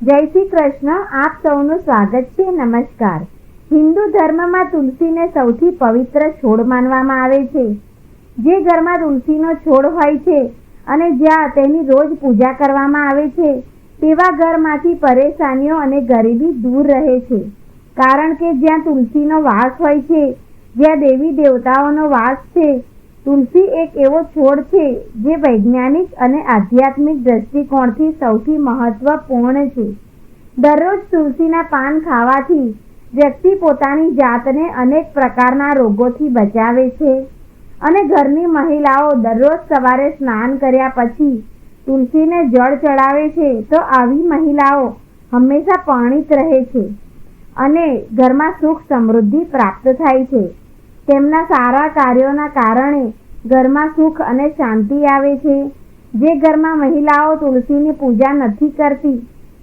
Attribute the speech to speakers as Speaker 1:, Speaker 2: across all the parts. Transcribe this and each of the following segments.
Speaker 1: જય શ્રી કૃષ્ણ. આપ સૌનું સ્વાગત છે. નમસ્કાર. હિન્દુ ધર્મમાં તુલસીને સૌથી પવિત્ર છોડ માનવામાં આવે છે. જે ઘરમાં તુલસીનો છોડ હોય છે અને જ્યાં તેની રોજ પૂજા કરવામાં આવે છે તેવા ઘરમાંથી પરેશાનીઓ અને ગરીબી દૂર રહે છે. કારણ કે જ્યાં તુલસીનો વાસ હોય છે, જ્યાં દેવી દેવતાઓનો વાસ છે, તુલસી એક એવો છોડ છે જે વૈજ્ઞાનિક અને આધ્યાત્મિક દ્રષ્ટિકોણથી સૌથી મહત્વપૂર્ણ છે. દરરોજ તુલસીના પાન ખાવાથી વ્યક્તિ પોતાની જાતને અનેક પ્રકારના રોગોથી બચાવે છે અને ઘરની મહિલાઓ દરરોજ સવારે સ્નાન કર્યા પછી તુલસીને જળ ચડાવે છે તો આવી મહિલાઓ હંમેશા પરણિત રહે છે અને ઘરમાં સુખ સમૃદ્ધિ પ્રાપ્ત થાય છે. તેમના સારા કાર્યોના કારણે ઘરમાં સુખ અને શાંતિ આવે છે. જે ઘરમાં મહિલાઓ તુલસીની પૂજા નથી કરતી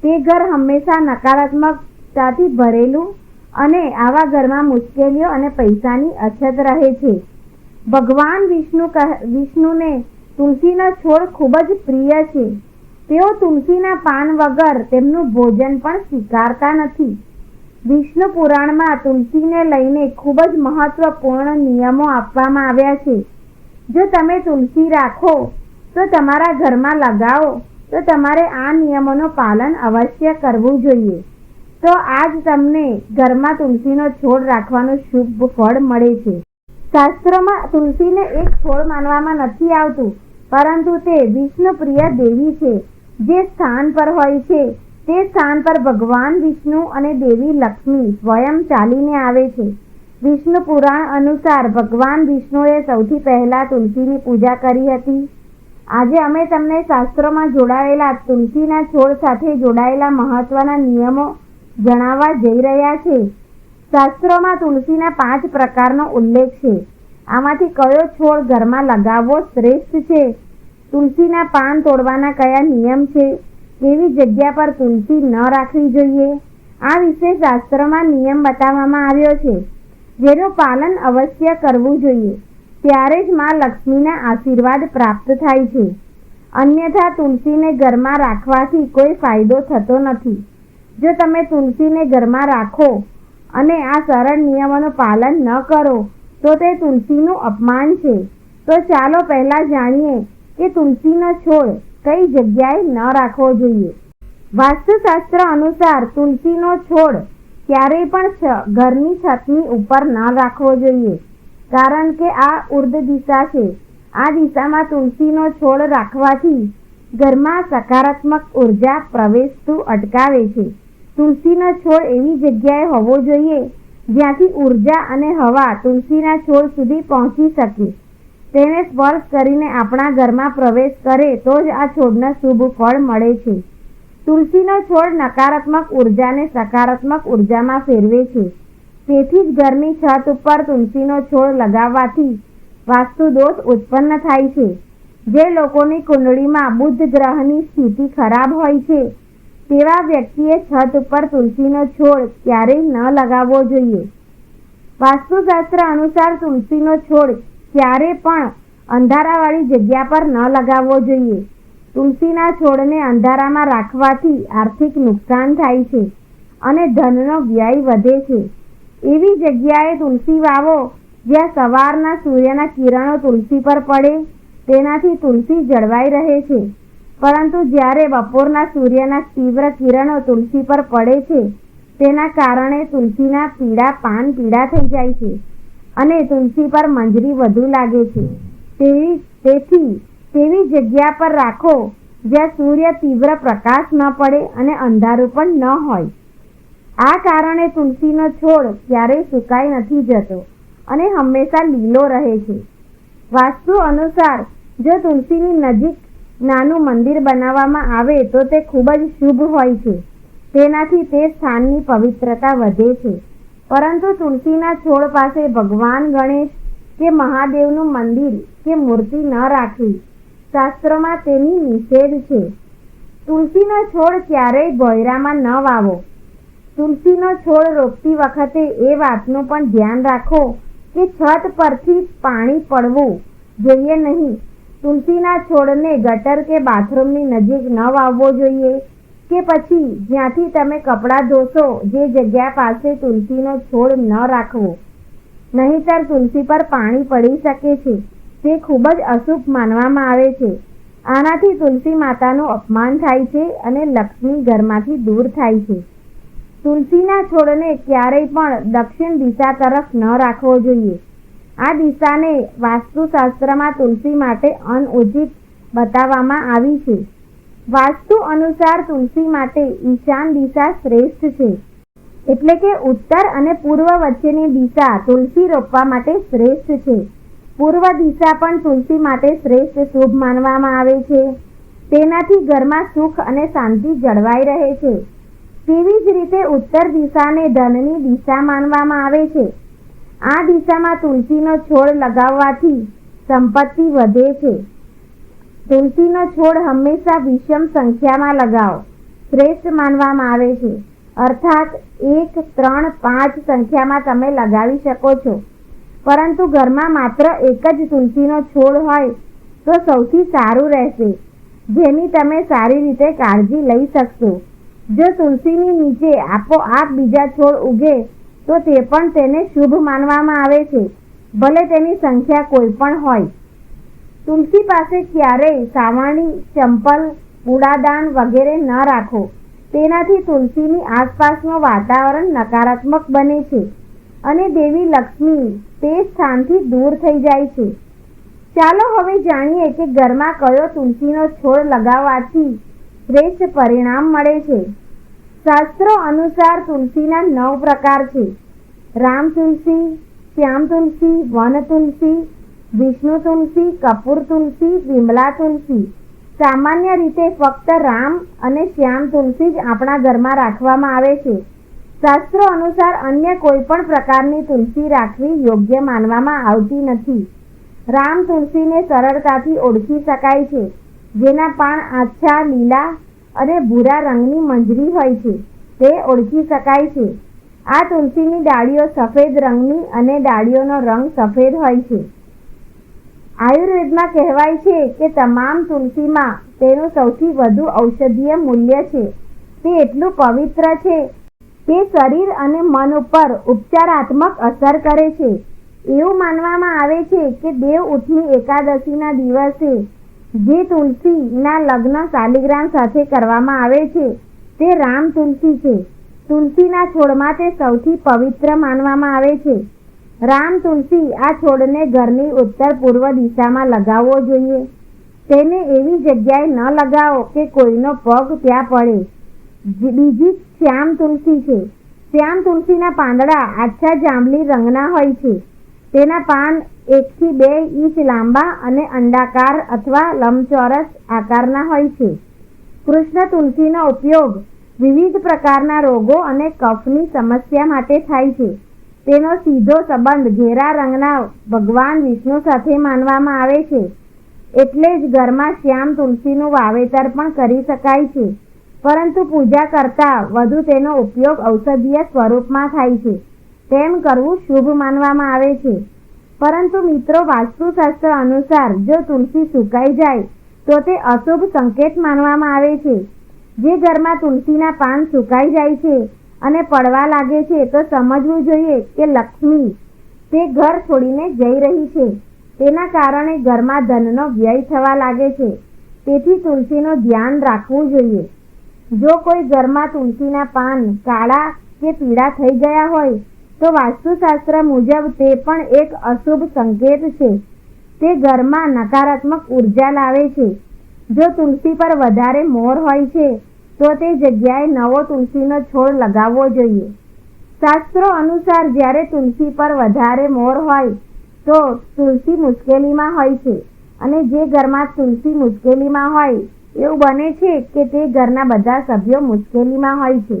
Speaker 1: તે ઘર હંમેશા નકારાત્મકતાથી ભરેલું અને આવા ઘરમાં મુશ્કેલીઓ અને પૈસાની અછત રહે છે. ભગવાન વિષ્ણુને તુલસીનો છોડ ખૂબ જ પ્રિય છે. તેઓ તુલસીના પાન વગર તેમનું ભોજન પણ સ્વીકારતા નથી. વિષ્ણુ પુરાણમાં તુલસીને લઈને ખૂબ જ મહત્વપૂર્ણ નિયમો આપવામાં આવ્યા છે. જો તમે તુલસી રાખો તો તમારા ઘરમાં લગાવો તો તમારે આ નિયમોનું પાલન અવશ્ય કરવું જોઈએ. તો આજ તમને ઘરમાં તુલસીનો છોડ રાખવાનું શુભ ફળ મળે છે. શાસ્ત્રોમાં તુલસીને એક છોડ માનવામાં નથી આવતું, પરંતુ તે વિષ્ણુ પ્રિય દેવી છે. જે સ્થાન પર હોય છે તે સ્થાન પર ભગવાન વિષ્ણુ અને દેવી લક્ષ્મી સ્વયં ચાલીને આવે છે. વિષ્ણુ પુરાણ અનુસાર ભગવાન વિષ્ણુએ સૌથી પહેલા તુલસીની પૂજા કરી હતી. આજે અમે તમને શાસ્ત્રોમાં જોડાયેલા તુલસીના છોડ સાથે જોડાયેલા મહત્વના નિયમો જણાવવા જઈ રહ્યા છે. શાસ્ત્રોમાં તુલસીના 5 પ્રકારનો ઉલ્લેખ છે. આમાંથી કયો છોડ ઘરમાં લગાવવો શ્રેષ્ઠ છે? તુલસીના પાન તોડવાના કયા નિયમ છે? કેવી જગ્યા પર તુલસી ન રાખવી જોઈએ? આ વિશે શાસ્ત્રમાં નિયમ બતાવવામાં આવ્યો છે જેનું પાલન અવશ્ય કરવું જોઈએ. ત્યારે જ માં લક્ષ્મીના આશીર્વાદ પ્રાપ્ત થાય છે. અન્યથા તુલસીને ઘરમાં રાખવાથી કોઈ ફાયદો થતો નથી. જો તમે તુલસીને ઘરમાં રાખો અને આ સરળ નિયમોનું પાલન ન કરો તો તે તુલસીનું અપમાન છે. તો ચાલો પહેલા જાણીએ કે તુલસીનો છોડ કઈ જગ્યાએ ન રાખવો જોઈએ. વાસ્તુશાસ્ત્ર અનુસાર તુલસીનો છોડ ક્યારેય પણ ઘરની છતની ઉપર ન રાખવો જોઈએ, કારણ કે આ ઉર્ધ દિશા છે. આ દિશામાં તુલસીનો છોડ રાખવાથી ઘરમાં સકારાત્મક ઉર્જા પ્રવેશતું અટકાવે છે. તુલસીનો છોડ એવી જગ્યાએ હોવો જોઈએ જ્યાંથી ઉર્જા અને હવા તુલસીના છોડ સુધી પહોંચી શકે. તેને સ્પર્શ કરીને આપણા ઘરમાં પ્રવેશ કરે તો જ આ છોડને શુભ ફળ મળે છે. તુલસીનો છોડ નકારાત્મક ઉર્જાને સકારાત્મક ઉર્જામાં ફેરવે છે. તેથી જ ઘરની છત ઉપર તુલસીનો છોડ લગાવવાથી વાસ્તુ દોષ ઉત્પન્ન થાય છે. જે લોકોની કુંડળીમાં બુધ ગ્રહની સ્થિતિ ખરાબ હોય છે તેવા વ્યક્તિએ છત ઉપર તુલસીનો છોડ ક્યારેય ન લગાવવો જોઈએ. વાસ્તુશાસ્ત્ર અનુસાર તુલસીનો છોડ ક્યારે પણ અંધારાવાળી જગ્યા પર ન લગાવવો જોઈએ. તુલસીના છોડને અંધારામાં રાખવાથી આર્થિક નુકસાન થાય છે અને ધનનો વ્યય વધે છે. એવી જગ્યાએ તુલસી વાવો જ્યાં સવારના સૂર્યના કિરણો તુલસી પર પડે. તેનાથી તુલસી જળવાઈ રહે છે. પરંતુ જ્યારે બપોરના સૂર્યના તીવ્ર કિરણો તુલસી પર પડે છે તેના કારણે તુલસીના પાન પીળા થઈ જાય છે અને તુલસી પર મંજરી વધુ લાગે છે. તેથી તેવી જગ્યા પર રાખો જ્યાં સૂર્ય તીવ્ર પ્રકાશ ન પડે અને અંધારું પણ ન હોય. આ કારણે તુલસીનો છોડ ક્યારેય સુકાઈ નથી જતો અને હંમેશા લીલો રહે છે. વાસ્તુ અનુસાર જો તુલસીની નજીક નાનું મંદિર બનાવવામાં આવે તો તે ખૂબ જ શુભ હોય છે. તેનાથી તે સ્થાનની પવિત્રતા વધે છે. પરંતુ તુલસીના છોડ પાસે ભગવાન ગણેશ કે મહાદેવનું મંદિર કે મૂર્તિ ન રાખવી. શાસ્ત્રોમાં તેની નિષેધ છે. તુલસીનો છોડ ક્યારેય ભોંયરામાં ન વાવો. તુલસીનો છોડ રોપતી વખતે એ વાતનું પણ ધ્યાન રાખો કે છત પરથી પાણી પડવું જોઈએ નહીં. તુલસીના છોડને ગટર કે બાથરૂમની નજીક ન વાવવો જોઈએ. કે પછી જ્યાંથી તમે કપડાં ધોશો જે જગ્યા પાસે તુલસીનો છોડ ન રાખવો, નહીંતર તુલસી પર પાણી પડી શકે છે. તે ખૂબ જ અશુભ માનવામાં આવે છે. આનાથી તુલસી માતાનું અપમાન થાય છે અને લક્ષ્મી ઘરમાંથી દૂર થાય છે. તુલસીના છોડને ક્યારેય પણ દક્ષિણ દિશા તરફ ન રાખવો જોઈએ. આ દિશાને વાસ્તુશાસ્ત્રમાં તુલસી માટે અનુચિત બતાવવામાં આવી છે. વાસ્તુ અનુસાર તુલસી માટે ઈશાન દિશા શ્રેષ્ઠ છે, એટલે કે ઉત્તર અને પૂર્વ વચ્ચેની દિશા તુલસી રોપવા માટે શ્રેષ્ઠ છે. પૂર્વ દિશા પણ તુલસી માટે શ્રેષ્ઠ શુભ માનવામાં આવે છે. તેનાથી ઘરમાં સુખ અને શાંતિ જળવાઈ રહે છે. તેવી જ રીતે ઉત્તર દિશાને ધનની દિશા માનવામાં આવે છે. આ દિશામાં તુલસીનો છોડ લગાવવાથી સંપત્તિ વધે છે. તુલસીનો છોડ હંમેશા વિષમ સંખ્યામાં લગાવો. શ્રેષ્ઠ માનવામાં આવે છે. અર્થાત 1, 3, 5 સંખ્યામાં તમે લગાવી શકો છો. પરંતુ ઘરમાં માત્ર એક જ તુલસીનો છોડ હોય તો સૌથી સારું રહેશે, જેની તમે સારી રીતે કાળજી લઈ શકશો. જો તુલસીની નીચે આપોઆપ બીજા છોડ ઉગે તો તે પણ તેને શુભ માનવામાં આવે છે, ભલે તેની સંખ્યા કોઈ પણ હોય. તુલસી પાસે ક્યારેય સાવરણી, ચંપલ, કૂડાદાન વગેરે ન રાખો. તેનાથી તુલસીની આસપાસનું વાતાવરણ નકારાત્મક બને છે અને દેવી લક્ષ્મી તે સ્થાનથી દૂર થઈ જાય છે. ચાલો હવે જાણીએ કે ઘરમાં કયો તુલસીનો છોડ લગાવવાથી શ્રેષ્ઠ પરિણામ મળે છે. શાસ્ત્રો અનુસાર તુલસીના 9 પ્રકાર છે: રામ તુલસી, શ્યામ તુલસી, વન તુલસી, વિષ્ણુ તુલસી, કપૂર તુલસી, વિમલા તુલસી. સામાન્ય રીતે ફક્ત રામ અને શ્યામ તુલસી જ આપણા ઘરમાં રાખવામાં આવે છે. શાસ્ત્રો અનુસાર અન્ય કોઈ પણ પ્રકારની તુલસી રાખવી યોગ્ય માનવામાં આવતી નથી. રામ તુલસીને સરળતાથી ઓળખી શકાય છે, જેના પાન આછા લીલા અને ભૂરા રંગની મંજરી હોય છે, તે ઓળખી શકાય છે. આ તુલસીની ડાળીઓ સફેદ રંગની અને ડાળીઓનો રંગ સફેદ હોય છે. આયુર્વેદમાં કહેવાય છે કે તમામ તુલસીમાં તેનું સૌથી વધુ ઔષધીય મૂલ્ય છે. તે એટલું પવિત્ર છે કે શરીર અને મન ઉપર ઉપચારાત્મક અસર કરે છે. એવું માનવામાં આવે છે કે દેવ ઉઠની એકાદશીના દિવસે જે તુલસીના લગ્ન શાલિગ્રામ સાથે કરવામાં આવે છે તે રામ તુલસી છે. તુલસીના છોડમાં તે સૌથી પવિત્ર માનવામાં આવે છે. રામ તુલસી આ છોડને ઘરની ઉત્તર પૂર્વ દિશામાં લગાવવો જોઈએ. તેને એવી જગ્યાએ ન લગાવો કે કોઈનો પગ ત્યાં પડે. બીજી શ્યામ તુલસી છે. શ્યામ તુલસીના પાંદડા આછા જાંબલી રંગના હોય છે. તેના પાન 1 થી 2 ઇંચ લાંબા અને અંડાકાર અથવા લંબચોરસ આકારના હોય છે. કૃષ્ણ તુલસીનો ઉપયોગ વિવિધ પ્રકારના રોગો અને કફની સમસ્યા માટે થાય છે. તેનો સીધો સંબંધ ઘેરા રંગના ભગવાન વિષ્ણુ સાથે માનવામાં આવે છે. એટલે જ ઘરમાં શ્યામ તુલસીનું વાવેતર પણ કરી શકાય છે, પરંતુ પૂજા કરતાં વધુ તેનો ઉપયોગ ઔષધીય સ્વરૂપમાં થાય છે. તેમ કરવું શુભ માનવામાં આવે છે. પરંતુ મિત્રો, વાસ્તુશાસ્ત્ર અનુસાર જો તુલસી સુકાઈ જાય તો તે અશુભ સંકેત માનવામાં આવે છે. જે ઘરમાં તુલસીના પાન સુકાઈ જાય છે અને પડવા લાગે છે તો સમજવું જોઈએ કે લક્ષ્મી તે ઘર છોડીને જઈ રહી છે. તેના કારણે ઘરમાં ધનનો વ્યય થવા લાગે છે. તેથી તુલસીનું ધ્યાન રાખવું જોઈએ. જો કોઈ ઘરમાં તુલસીના પાન કાળા કે પીળા થઈ ગયા હોય તો વાસ્તુશાસ્ત્ર મુજબ તે પણ એક અશુભ સંકેત છે. તે ઘરમાં નકારાત્મક ઉર્જા લાવે છે. જો તુલસી પર વધારે મોર હોય છે તો તે જગ્યાએ નવો તુલસીનો છોડ લગાવવો જોઈએ. શાસ્ત્રો અનુસાર જ્યારે તુલસી પર વધારે મોર હોય તો તુલસી મુશ્કેલીમાં હોય છે, અને જે ઘરમાં તુલસી મુશ્કેલીમાં હોય એવું બને છે કે તે ઘરના બધા સભ્યો મુશ્કેલીમાં હોય છે.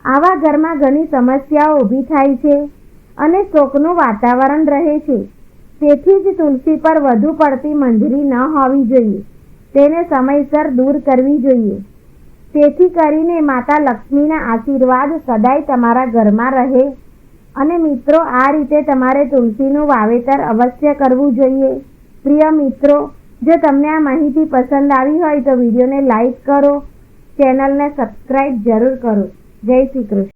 Speaker 1: આવા ઘરમાં ઘણી સમસ્યાઓ ઊભી થાય છે અને શોકનું વાતાવરણ રહે છે. તેથી જ તુલસી પર વધુ પડતી મંજરી ન હોવી જોઈએ. તેને સમયસર દૂર કરવી જોઈએ. તેથી કરીને માતા લક્ષ્મીના આશીર્વાદ સદાય તમારા ઘરમાં રહે. અને મિત્રો, આ રીતે તમારે તુલસીનું વાવેતર અવશ્ય કરવું જોઈએ. પ્રિય મિત્રો, જો તમને આ માહિતી પસંદ આવી હોય તો વિડીયોને લાઈક કરો, ચેનલને સબસ્ક્રાઇબ જરૂર કરો. જય શ્રી કૃષ્ણ.